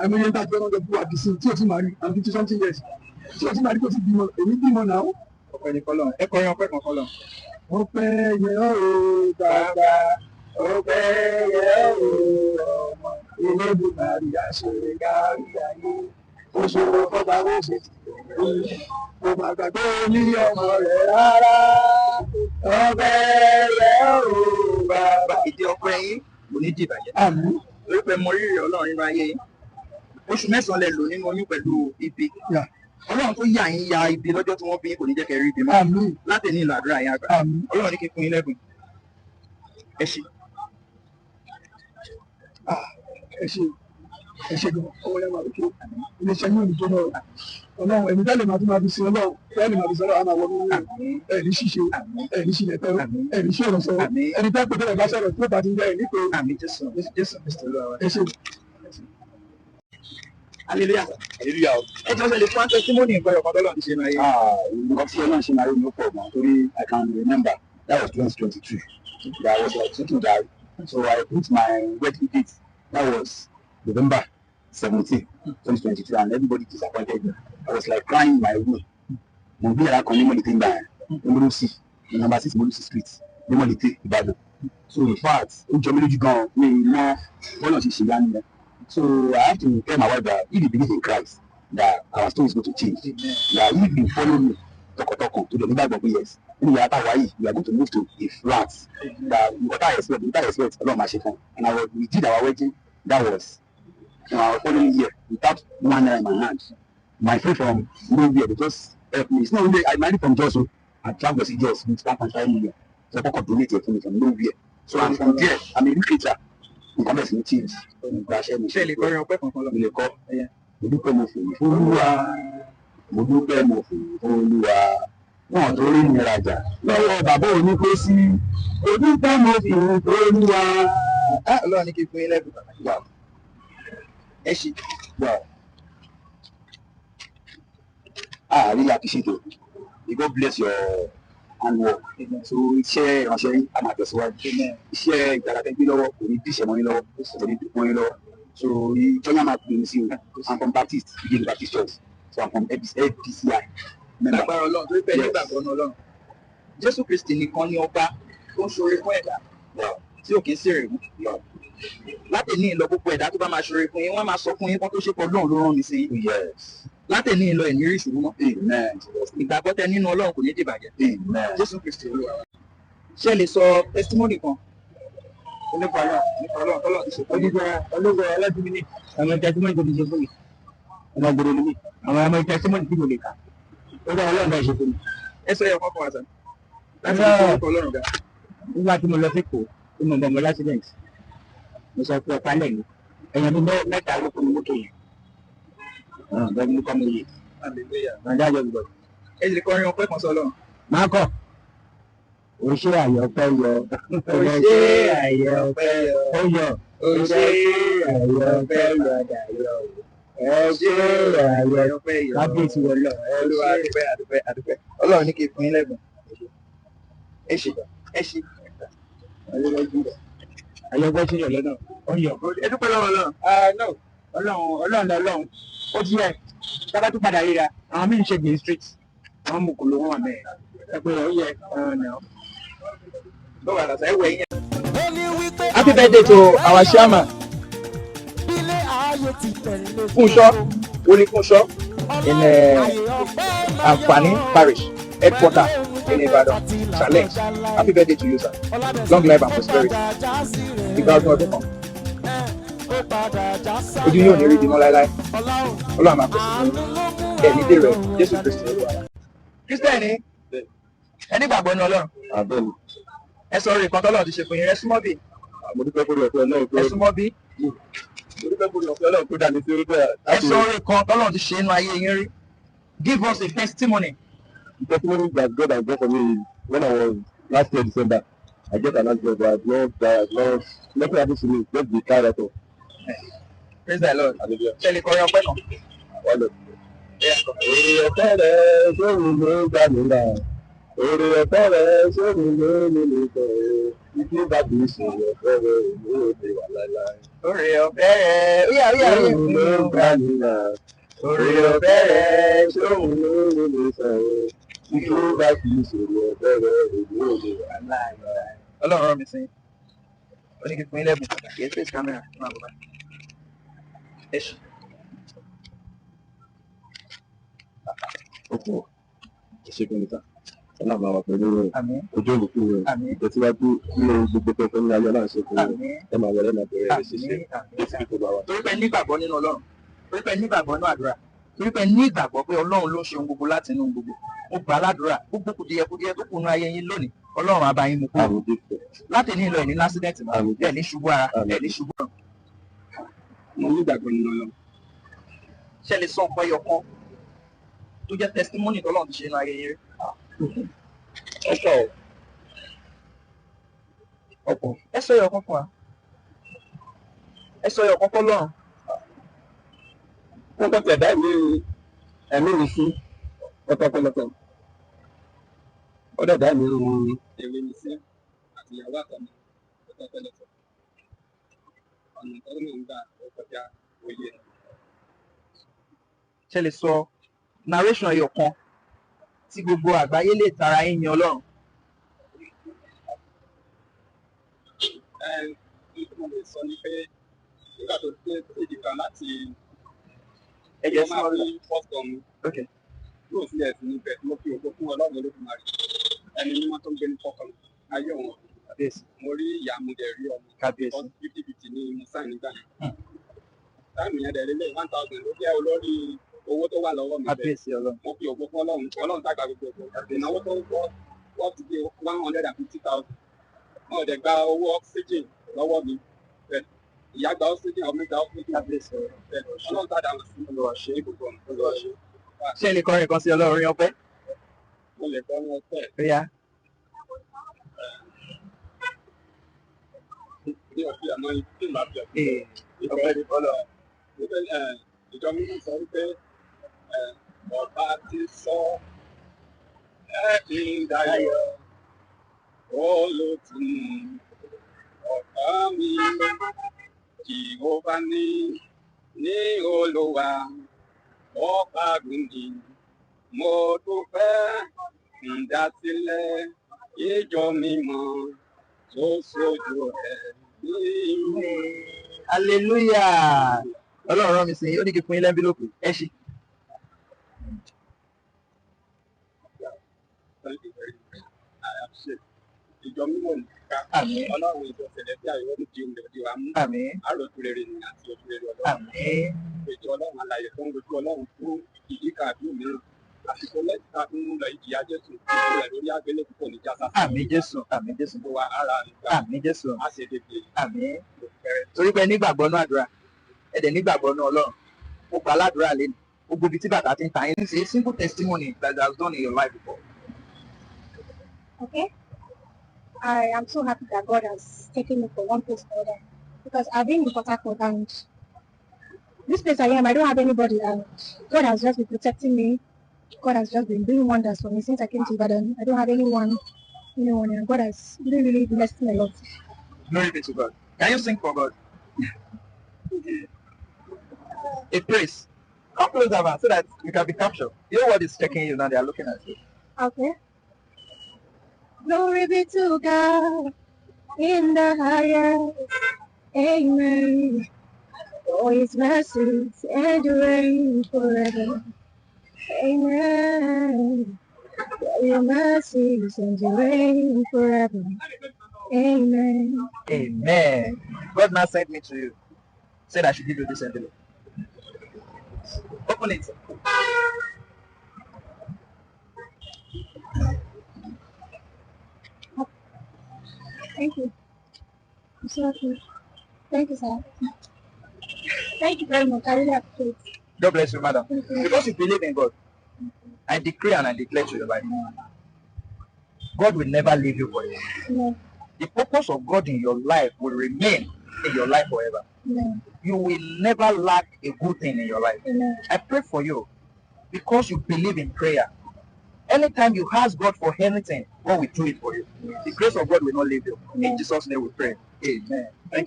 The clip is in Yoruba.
àmì yẹn tá a fẹ́ lọ́dọ̀ fún àdìsí tí o ti máa rí and 50 something years tí o ti máa rí kó ti bímọ èmi bímọ náà. ọpẹ́ ní kọ́lọ̀ ẹ kọrin ọpẹ́ kan kọ́lọ̀. ọpẹ́ yẹ ó bàbá ọpẹ́ yẹ ó ọmọ Olódùmarè àṣẹ kárí ayé oṣù ọba ó ṣe ti kò má gbàgbé ní ọmọ rẹ̀ rárá ọpẹ́ yẹ ó bàbá. ìdí ọpẹ́ yín kò ní dìbàjẹ́. àmín. lórí pé mo rírì Ọlọ́run nínú ayé yín oṣù 9 lẹ lò nínú oyún pẹ̀lú ibi. Ọlọ́run tó yà yín ya ibi lọ́jọ́ tí wọ́n bí yín kò ní jẹ́ kẹ́ rí ibi mọ́. àmín. láti ní ìlú àdúrà yín àgbà. àmín. Ọlọ́run ní kí n fún yín lẹ́bùn. ẹ ṣé. ẹ ṣe gan ọwọ́ yẹn máa lò kí iléeṣẹ́ yóò ní tó náà Ọlọ́run ẹ̀mí tẹ́lẹ̀ máa tún máa fi sin Ọlọ́run tẹ́lẹ̀ máa fi sin Ọlọ́run á máa wọnú ẹ̀ní ṣíṣe ẹ̀ní ṣílẹ̀ tẹ́lẹ̀ ẹ̀ní ṣọ̀rọ̀ sọ ẹni tẹ́ pé tẹ́lẹ̀ bá sọ̀rọ̀ tó bá ti ń jẹ́ ẹ̀ní pé Jésù Kristi Olúwa. ẹ ṣe. hallelujah. ẹ jọ sọ lè fún testimony nǹkan ọkọ tọ́lọ̀ ti ṣe náà yé. nǹkan tí Ọlọ́run ṣe máa rí ní pọ̀ gan torí I can remember that was 2022 that I was taking diary so I put my wedding date that was November 17, 2022 and everybody disappointed me. I was like crying in my room. Mo gbé yàrá kan ní Mọ̀lẹ́tẹ̀ ní Mọ̀lẹ́sì ní number 6 Mọ̀lẹ́sì street ní Mọ̀lẹ́tẹ̀ Ìbàdàn. So in fact ó jọ mí lójú gan mi mọ bọ́lá ṣe ṣe yá nìyẹn. So I have to tell my wife that if you believe in Christ that our story is going to change. That if you follow me tọkàntọkàn to the nígbàgbọ́ pé yes nínú yàrá tá a wáyé we are going to move to a flat that without expect Ọlọ́run máa ṣe fún and we did our wedding that was our following year without one naira in my hand. My friend from nowhere they just help me. It's not only I married from Jos, I traveled to Jos with 1.5 million. So I could donate for me from nowhere. So I'm from there. I'm a educator. I'm coming to change. ṣe lè kọrin ọpẹ́ kankan lọ. Mo lè kọ́. Mo dúpẹ́ mo fòye fún Olúwa. Mo dúpẹ́ mo fòye fún Olúwa. Wọ́n tó rí mi rajà lọ́wọ́ bàbá òní kó sí. Mo dúpẹ́ mo fòye fún Olúwa. Ọlọ́run ní kí n fún yín lẹ́bùn. ẹ ṣé. I really appreciate it. May God bless your handwork. So iṣẹ́ ìránṣẹ́ yín a máa tẹ̀síwájú. Iṣẹ́ ìgbàlódé gbé lọ́wọ́ kò ní díṣẹ́ mọ́ ní lọ́wọ́ kò ní dùn mọ́ ní lọ́wọ́. So ìjọba máa pè mí sí o. I'm from Baptist Ìdílé Baptist Church. So I'm from FDCI. Lágbára Ọlọ́run tó ń bẹ nígbàgbọ́ náà Ọlọ́run. Jésù Kristi nìkan ni ọba tó ń ṣoore fún ẹ̀dá tí ò kì í sí rè mú. Láti ní ìlọ gbogbo ẹ̀dá tó bá máa ṣoore fún yín wọ́n máa sọ fún yín kó tó ṣe pọ̀ Ọlọ́run ló rán mi sí yín. Láti ní ìlọ ẹ̀ní rí ìṣòro mọ́. Ìgbàgbọ́ tẹ nínú Ọlọ́run kò ní dìbàjẹ́. Jésù Kristi Olúwa. Ṣé lè sọ testimony kan nípa Ọlọ́run tọ́lọ́ ti ṣe fún yín? Olóògbé ọlọ́dún ní àwọn testimony tó ti ṣe fún mi ọmọ gbòòrò mi àwọn ọmọ testimony tí mo lè kà ó dá Ọlọ́run bá ṣe fún mi. Ẹ sọ yẹ kọ́kọ́ wa sàn. Láti fi orúkọ Ọlọ́run ga. Nígbà tí mo lọ sí Èkó tí mo bọ̀ mọ́ l'accident mo sọ pé ọ̀pá lẹ́yìn ẹ̀yàn tó mẹ́ta ló kọ́ mi mọ́tò yẹn bẹ́ẹ̀ ni kọ́ mi yé nàìjíríà gbọ́. Ẹ lè kọrin ọpẹ́ kan sọ Ọlọ́run. Máa kọ̀ ó ṣe àyọ̀pẹ́ yọ Ó ṣe àyọ̀pẹ́ yọ. ó yọ Ó ṣe àyọ̀pẹ́ yọ dàyọ̀. Ó ṣe àyọ̀pẹ́ yọ. kábíyèsí wọ lọ. Olúwa àdúpẹ́. Ọlọ́run ní kí n fún yín lẹ́bùn. Ẹ ṣé. àyọ̀pẹ́ sí yọ lọ́nà ó yọ. Ẹ dúpẹ́ lọ́wọ́ Ọlọ́run. Ọlọ́run ó ti yẹ tábà tó padà ríra àwọn míì ń ṣe green street àwọn mú kòló wọn wà mẹ́ẹ̀ ẹ pé ó yẹ ọ̀nà. Lọ́wọ́ àlàsà ẹ wẹ̀ yín. Happy birthday to our chairman, Funsho, Wole Funsho, in Anfani Parish, headquarter in Ibadan. Challenge. Happy birthday to you, sir. Long life and prosperity. Ìgbà ọdún ọdún kan. Ojú yóò ní rí ìdìmọ́ láéláé. Ọlọ́run máa pèsè fún ẹ̀ ní dèrò Jésù Kristi Olúwa. Kírísítẹ́nì ẹni gbàgbọ́ ní Ọlọ́run. Àbẹ̀lú. Ẹ sọ orin kan tọ́lọ́run ti ṣe fún yín. Ẹ súnmọ́ bí. Mo dúpẹ́ fún ọ̀pẹ Ọlọ́run tó. Ẹ súnmọ́ bí. Mo dúpẹ́ fún ọ̀pẹ Ọlọ́run tó dá mi sí orí bẹ́ẹ̀. Ẹ sọ orin kan tọ́lọ́run ti ṣe inú ayé yín rí. Give us a testimony. The testimony that God has done for me is when I was last year December, I get an answer that nothing happened to me, just the car that all. Praise the Lord. Ṣé lè kọrin ọpẹ́ kan? Orí ọ̀pẹ rẹ̀ sóhun ló gbà mí là. Orí ọ̀pẹ rẹ̀ sóhun ló ní mi sọ. Ìdí bá kì í ṣe ọ̀pẹ rẹ̀ ìlú òde wà láéláé. Orí ọ̀fẹ́ rẹ̀. Ó yà Òun ló ń bá mi là. Orí ọ̀fẹ́ rẹ̀ ṣóun ló ń lè sọ̀rọ̀. Tí kò bá kì í ṣòro ọ̀fẹ́ rẹ̀ èmi ò lè wà láàyè. Ọlọ́run rán mi sí. Ó ní kí n fún ilé ẹ̀bùn pàtàkì ẹ̀ face camera máa bọ̀ báyìí. Ẹ ṣe. Ọ̀pọ̀ ìṣègùn nìkan. Ọlọ́run máa wà pẹ̀lú rẹ̀. Àmín. Ojú òkú rẹ̀. Àmín. Ìtẹ̀síwájú nínú gbogbo pẹpẹ ní ayé náà ṣe fún rẹ̀. Àmín. Ẹ máa wọlé máa bẹ̀rẹ̀ rẹ̀ ṣiṣẹ́. Àmín. Jésù tó bá wà. Torí pé nígbàgbọ́ nínú Ọlọ́run. Torí pé nígbàgbọ́ nínú àdúrà. Torí pé ní ìgbàgbọ́ pé Ọlọ́run ló ń ṣe ohun gbogbo láti inú gbogbo. Mo gbà ládùúrà gbogbo kùdìẹ̀kudiẹ tó kùnú ayé yín lónìí. Ọlọ́run á bá yín mú kúrò. Àmín Jésù. Láti ní ìlọ ẹ̀ ní lásídẹ̀ntì mọ́. Àmín. Ẹ̀ ní ṣubú ara. Àmín. Ẹ̀ ní ṣubú ọ̀run. Mo ní ìgbàgbọ́ nínú Ọlọ́run. Ṣé ẹ lè sọ nǹkan ẹyọ kan tó jẹ́ testimony tọ́lọ́run ti ṣe nínú ayé yín rí? Ọ̀pọ̀. Ẹ sọ ẹyọ kan fún wa. Ẹ sọ ẹyọ kan fọ́lọ́run. Wọ́n kọ́ tẹ̀dá ẹ̀mí mi sí pọ́tọ́pọ́lọ́pọ́. Ó dẹ̀dá ẹ̀mí mi sí àti ìyàwó àtọmọ pọ́tọ́pọ́lọ́pọ́. Ọ̀nà tó ń gbà ó kọjá òye. Ṣé ẹ lè sọ narration ẹyọ kan tí gbogbo àgbáyé lè tara yín yin Ọlọ́run? Mo lè sọ ní pé nígbà tó dé èdè kan láti Ẹ̀jẹ̀ sí máa Ọlọ́run. fi fọ́ọ̀tọ̀ mi. Okay. Yóò sí ẹ̀sìn níbẹ̀ tí mo fi ògbó fún Ọlọ́run Olódùmarè. Ẹni mímọ́ tó ń gbé ní fọ́kàn ayé òun. Kábíyèsí. Mo rí ìyá mo dẹ̀ rí ọmọ. Kábíyèsí. 50-50 ní mo sáìn nígbà yẹn. Táìmù yẹn dẹ̀ lélẹ̀ 1000 ló jẹ́ olórí owó tó wà lọ́wọ́ mi bẹ́ẹ̀. Kábíyèsí Ọlọ́run. Mo fi ògbó fún Ọlọ́run tàgbà gbogbo ẹ̀kọ́. Ìnáwó tó wọ́n ti di 150,000. Wọ́n dẹ̀ gba owó oxygen lọ́wọ́ mi. Ìyá gba oxygen, ọmọ gba oxygen. Kábíyèsí Ọlọ́run. Ọlọ́run tàdá wọn sí Olúwa ṣe é. gbogbo ọ̀nà. Olúwa ṣe. Ṣé ẹ lè kọrin kan sí Ọlọ́run orin ọpẹ́? Mo lè kọ́ ní ọpẹ́ Ó yá. ní ọ̀fíà náà tí màá bẹ̀. Ọpẹ́ ní fọ́lọ́. Ìjọ mímọ́ sọ wípé ọba ti sọ ẹ̀mí dayọ̀ olótùnú ọ̀tá mi Jèhófà ní Olúwa ọba gùnì mo dúpẹ́ ìdásílẹ̀ ìjọ mímọ́ tó sojú ẹ̀ ní. Hallelujah. Ọlọ́run rán mi sí i, ó ní kí n fún yín lẹ́ńbílòpù. Ẹ ṣí. Thank you very much. I appreciate. Ìjọ mímọ́ nìkan. Àmín. Ọlọ́run ìjọ ṣẹlẹ̀ bí àyẹ̀wò ní di oúnjẹ òdi wa mú. Àmín. Àròtú rere ni àti ojú rere Ọlọ́run. Àmín. Ìjọ Ọlọ́run alààyè tó ń dojú Ọlọ́run fún ìdí kàbí òmíràn. Àsìkò lẹ́yìn tá a fi ń lọ ìjìyà Jésù. Ìjìyà lórí àgbélé púpọ̀ ní jásá. Àmín Jésù. Àmín Jésù. Gbogbo wa ara nígbà. Àmín Jésù. A ṣe dédé. Àmín. Torí pé nígbàgbọ́ náà àdúrà, ẹ dẹ̀ nígbàgbọ́ náà Ọlọ́run. Mo gbà ládùúrà lẹ́nu. Gbogbo ibi tí bàtà ti ń ta yín. This is a simple testimony that you have done in your life before. Okay. I am so happy that God has taken me from one place to another because I've been in Port Harcourt and this place I am, I don't have anybody and God has just been protecting me. God has just been doing wonders for me since I came to Ibadan. I don't have anyone, and God has really blessed me a lot. Glory be to God. Can you sing for God? A praise. Come closer, man, so that you can be captured. You know what is checking you now? They are looking at you. Okay. Glory be to God in the highest. Amen. For his mercies endure forever. Amen. For your mercies endure forever. Amen. Amen. God now sent me to you. Said I should give you this envelope. Open it. Thank you. I'm so happy. Thank you, sir. Thank you very much. I really appreciate it. God bless you, madam. Thank you. Because you believe in God, I decree and I declare to your life, God will never leave you forever. Amen. The purpose of God in your life will remain in your life forever. Amen. You will never lack a good thing in your life. Amen. I pray for you because you believe in prayer. Anytime you ask God for anything, God will do it for you. The grace of God will not leave you. In Amen. Jesus' name we pray. Amen. Thank you.